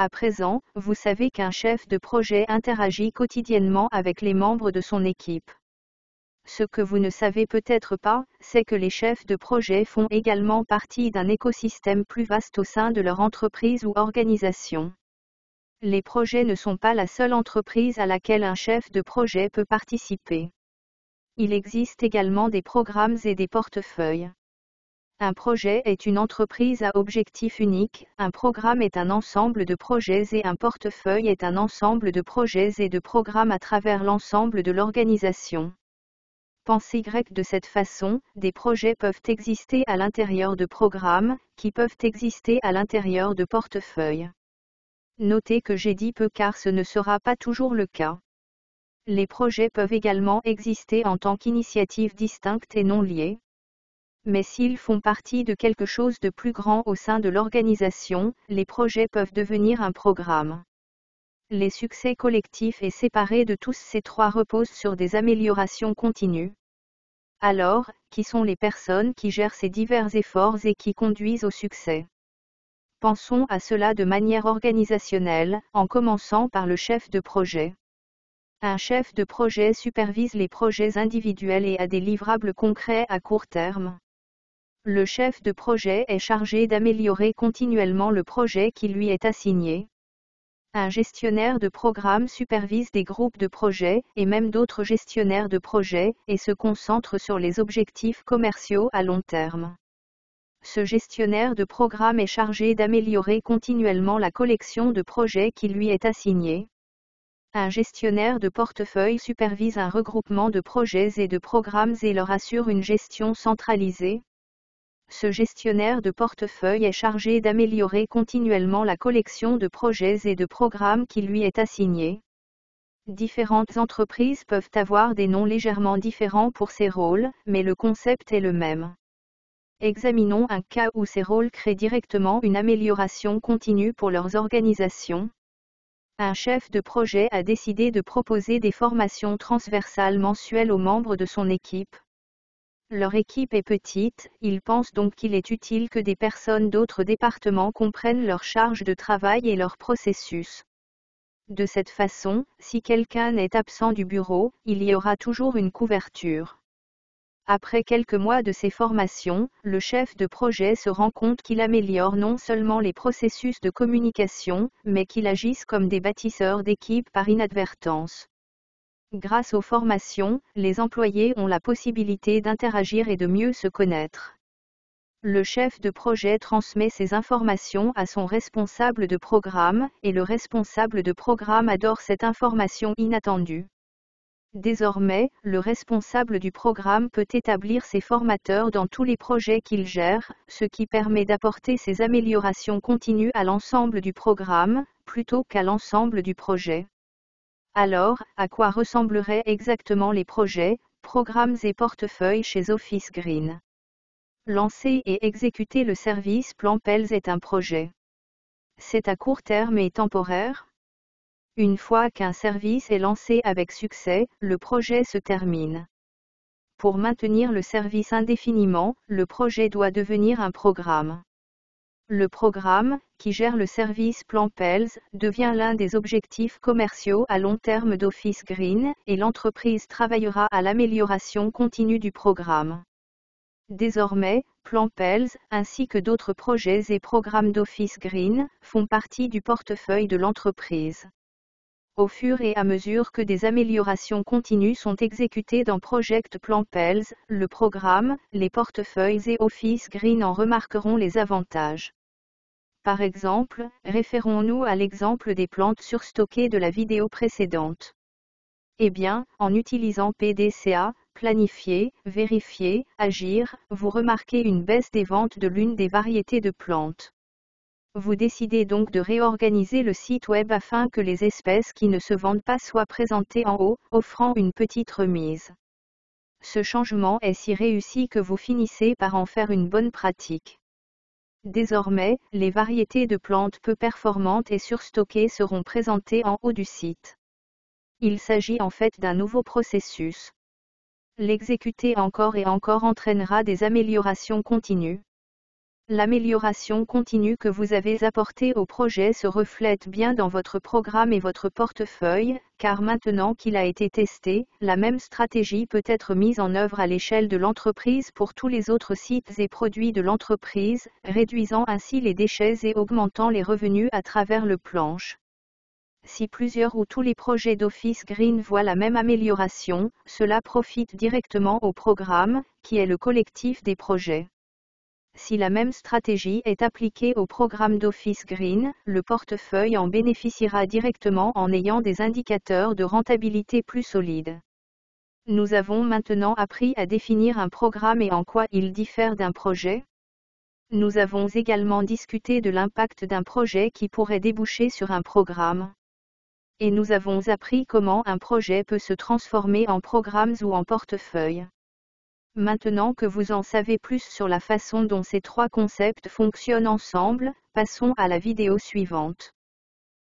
À présent, vous savez qu'un chef de projet interagit quotidiennement avec les membres de son équipe. Ce que vous ne savez peut-être pas, c'est que les chefs de projet font également partie d'un écosystème plus vaste au sein de leur entreprise ou organisation. Les projets ne sont pas la seule entreprise à laquelle un chef de projet peut participer. Il existe également des programmes et des portefeuilles. Un projet est une entreprise à objectif unique, un programme est un ensemble de projets et un portefeuille est un ensemble de projets et de programmes à travers l'ensemble de l'organisation. Pensez grec de cette façon, des projets peuvent exister à l'intérieur de programmes, qui peuvent exister à l'intérieur de portefeuilles. Notez que j'ai dit peut car ce ne sera pas toujours le cas. Les projets peuvent également exister en tant qu'initiatives distinctes et non liées. Mais s'ils font partie de quelque chose de plus grand au sein de l'organisation, les projets peuvent devenir un programme. Les succès collectifs et séparés de tous ces trois reposent sur des améliorations continues. Alors, qui sont les personnes qui gèrent ces divers efforts et qui conduisent au succès? Pensons à cela de manière organisationnelle, en commençant par le chef de projet. Un chef de projet supervise les projets individuels et a des livrables concrets à court terme. Le chef de projet est chargé d'améliorer continuellement le projet qui lui est assigné. Un gestionnaire de programme supervise des groupes de projets, et même d'autres gestionnaires de projets, et se concentre sur les objectifs commerciaux à long terme. Ce gestionnaire de programme est chargé d'améliorer continuellement la collection de projets qui lui est assignée. Un gestionnaire de portefeuille supervise un regroupement de projets et de programmes et leur assure une gestion centralisée. Ce gestionnaire de portefeuille est chargé d'améliorer continuellement la collection de projets et de programmes qui lui est assignée. Différentes entreprises peuvent avoir des noms légèrement différents pour ces rôles, mais le concept est le même. Examinons un cas où ces rôles créent directement une amélioration continue pour leurs organisations. Un chef de projet a décidé de proposer des formations transversales mensuelles aux membres de son équipe. Leur équipe est petite, il pense donc qu'il est utile que des personnes d'autres départements comprennent leur charge de travail et leur processus. De cette façon, si quelqu'un est absent du bureau, il y aura toujours une couverture. Après quelques mois de ces formations, le chef de projet se rend compte qu'il améliore non seulement les processus de communication, mais qu'il agisse comme des bâtisseurs d'équipe par inadvertance. Grâce aux formations, les employés ont la possibilité d'interagir et de mieux se connaître. Le chef de projet transmet ces informations à son responsable de programme, et le responsable de programme adore cette information inattendue. Désormais, le responsable du programme peut établir ses formateurs dans tous les projets qu'il gère, ce qui permet d'apporter ces améliorations continues à l'ensemble du programme, plutôt qu'à l'ensemble du projet. Alors, à quoi ressembleraient exactement les projets, programmes et portefeuilles chez Office Green? Lancer et exécuter le service Plan Pels est un projet. C'est à court terme et temporaire. Une fois qu'un service est lancé avec succès, le projet se termine. Pour maintenir le service indéfiniment, le projet doit devenir un programme. Le programme, qui gère le service Plan Pels, devient l'un des objectifs commerciaux à long terme d'Office Green, et l'entreprise travaillera à l'amélioration continue du programme. Désormais, Plan Pels, ainsi que d'autres projets et programmes d'Office Green, font partie du portefeuille de l'entreprise. Au fur et à mesure que des améliorations continues sont exécutées dans Project Plan Pels, le programme, les portefeuilles et Office Green en remarqueront les avantages. Par exemple, référons-nous à l'exemple des plantes surstockées de la vidéo précédente. Eh bien, en utilisant PDCA, planifier, vérifier, agir, vous remarquez une baisse des ventes de l'une des variétés de plantes. Vous décidez donc de réorganiser le site web afin que les espèces qui ne se vendent pas soient présentées en haut, offrant une petite remise. Ce changement est si réussi que vous finissez par en faire une bonne pratique. Désormais, les variétés de plantes peu performantes et surstockées seront présentées en haut du site. Il s'agit en fait d'un nouveau processus. L'exécuter encore et encore entraînera des améliorations continues. L'amélioration continue que vous avez apportée au projet se reflète bien dans votre programme et votre portefeuille, car maintenant qu'il a été testé, la même stratégie peut être mise en œuvre à l'échelle de l'entreprise pour tous les autres sites et produits de l'entreprise, réduisant ainsi les déchets et augmentant les revenus à travers le planche. Si plusieurs ou tous les projets d'Office Green voient la même amélioration, cela profite directement au programme, qui est le collectif des projets. Si la même stratégie est appliquée au programme d'Office Green, le portefeuille en bénéficiera directement en ayant des indicateurs de rentabilité plus solides. Nous avons maintenant appris à définir un programme et en quoi il diffère d'un projet. Nous avons également discuté de l'impact d'un projet qui pourrait déboucher sur un programme. Et nous avons appris comment un projet peut se transformer en programmes ou en portefeuille. Maintenant que vous en savez plus sur la façon dont ces trois concepts fonctionnent ensemble, passons à la vidéo suivante.